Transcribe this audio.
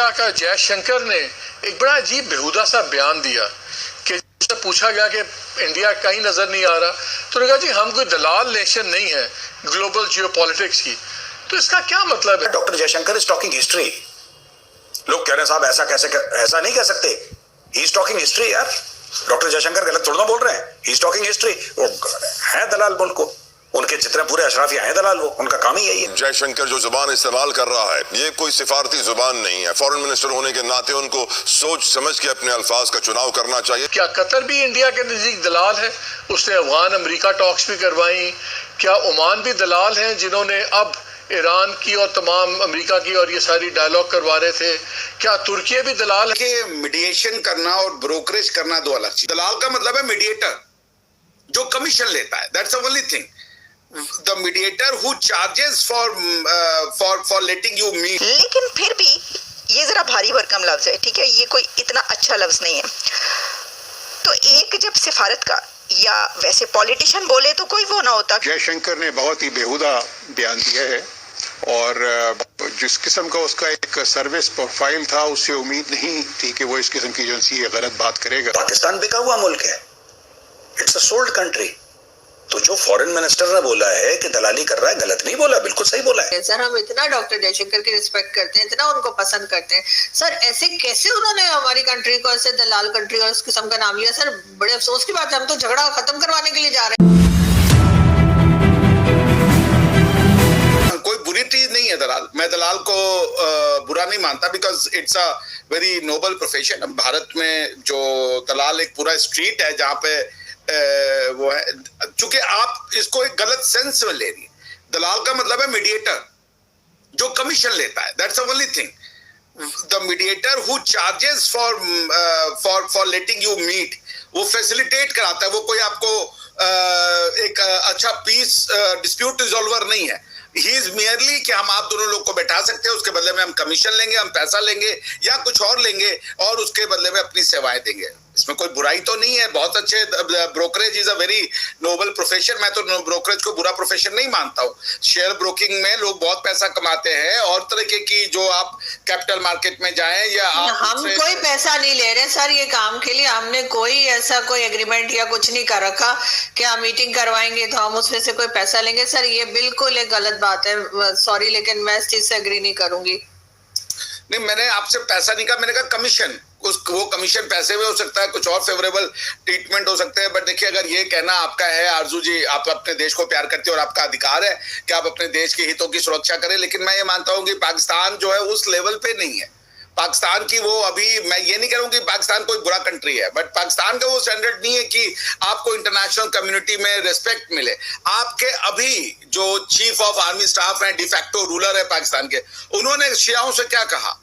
India का जयशंकर ने एक बड़ा अजीब बेहुदा सा बयान दिया कि जब पूछा गया कि इंडिया कहीं नजर नहीं आ रहा तो उन्होंने कहा जी हम कोई दलाल नेशन नहीं है ग्लोबल जियोपॉलिटिक्स की। तो इसका क्या मतलब है? Doctor Jaishankar is talking history. लोग कह रहे हैं साहब ऐसा कैसे ऐसा नहीं कह सकते। ही इज टॉकिंग हिस्ट्री यार। डॉक्टर जयशंकर गलत थोड़ा ना बोल रहे हैं। He is talking history. वो है दलाल मुल्क को, उनके जितने पूरे अशराफिया हैं दलाल, वो उनका काम ही यही है। जयशंकर जो जुबान इस्तेमाल कर रहा है ये कोई सिफारती जुबान नहीं है। फॉरेन मिनिस्टर होने के नाते उनको सोच समझ के अपने अल्फाज का चुनाव करना चाहिए। क्या कतर भी इंडिया के नजदीक दलाल है? उसने अफगान अमेरिका टॉक्स भी करवाई। क्या ओमान भी दलाल हैं जिन्होंने अब ईरान की और तमाम अमेरिका की और ये सारी डायलॉग करवा रहे थे? क्या तुर्की भी दलाल है? कि मीडिएशन करना और ब्रोकरेज करना दो अलग चीज। दलाल का मतलब है मीडिएटर जो कमीशन लेता है। That's the only thing. The mediator who charges for letting you meet. लेकिन फिर भी ये जरा भारी भरकम लफ्ज है, ठीक है, ये कोई इतना अच्छा लफ्ज नहीं है। तो एक जब सिफारत का या वैसे पॉलिटिशियन बोले तो कोई वो ना होता। जयशंकर ने बहुत ही बेहुदा बयान दिया है और जिस किस्म का उसका एक सर्विस प्रोफाइल था उससे उम्मीद नहीं थी कि वो इस किस्म की जो सी गलत बात करेगा। पाकिस्तान बिका हुआ मुल्क है। It's a sold country. तो जो फॉरेन मिनिस्टर ने बोला है कि दलाली कर रहा है, गलत नहीं बोला, बिल्कुल सही बोला है। सर हम इतना डॉक्टर जयशंकर की रिस्पेक्ट करते हैं, इतना उनको पसंद करते हैं सर, ऐसे कैसे उन्होंने हमारी कंट्री को ऐसे दलाल कंट्री और इस किस्म का नाम लिया? सर बड़े अफसोस की बात है, हम तो झगड़ा खत्म करवाने के लिए जा रहे हैं। कोई बुरी चीज नहीं है दलाल। मैं दलाल को बुरा नहीं मानता because it's a very noble profession. Bharat में जो दलाल एक पूरा स्ट्रीट है जहाँ पे वो है, चूंकि आप इसको एक गलत सेंस में ले रही है। दलाल का मतलब है मीडिएटर जो कमीशन लेता है। That's the only thing. The mediator who charges for letting you meet, वो फैसिलिटेट कराता है। वो कोई आपको एक अच्छा पीस डिस्प्यूट रिजॉल्वर नहीं है। ही इज मियरली कि हम आप दोनों लोग को बैठा सकते हैं, उसके बदले में हम कमीशन लेंगे, हम पैसा लेंगे या कुछ और लेंगे और उसके बदले में अपनी सेवाएं देंगे। इसमें कोई बुराई तो नहीं है। बहुत अच्छे brokerage is a very noble profession. मैं तो ब्रोकरेज को बुरा प्रोफेशन नहीं मानता हूँ। शेयर ब्रोकिंग में लोग बहुत पैसा कमाते हैं और तरीके की जो आप कैपिटल मार्केट में जाएं या आप हम कोई पैसा नहीं ले रहे सर ये काम के लिए। हमने कोई ऐसा कोई एग्रीमेंट या कुछ नहीं कर रखा कि हम मीटिंग करवाएंगे तो हम उसमें से कोई पैसा लेंगे। सर ये बिल्कुल एक गलत बात है, सॉरी, लेकिन मैं इस चीज से एग्री नहीं करूंगी। नहीं, मैंने आपसे पैसा नहीं कहा, मैंने कहा कमीशन। वो कमीशन पैसे में हो सकता है, कुछ और फेवरेबल ट्रीटमेंट हो सकते हैं। बट देखिए, अगर ये कहना आपका है आरजू जी, आप अपने देश को प्यार करते हैं और आपका अधिकार है कि आप अपने देश के हितों की सुरक्षा करें, लेकिन मैं ये मानता हूँ कि पाकिस्तान जो है उस लेवल पे नहीं है। पाकिस्तान की वो अभी, मैं ये नहीं कह रहा हूँ कि पाकिस्तान कोई बुरा कंट्री है, बट पाकिस्तान का वो स्टैंडर्ड नहीं है कि आपको इंटरनेशनल कम्युनिटी में रिस्पेक्ट मिले। आपके अभी जो चीफ ऑफ आर्मी स्टाफ है, डिफैक्टो रूलर है पाकिस्तान के, उन्होंने शियाओं से क्या कहा?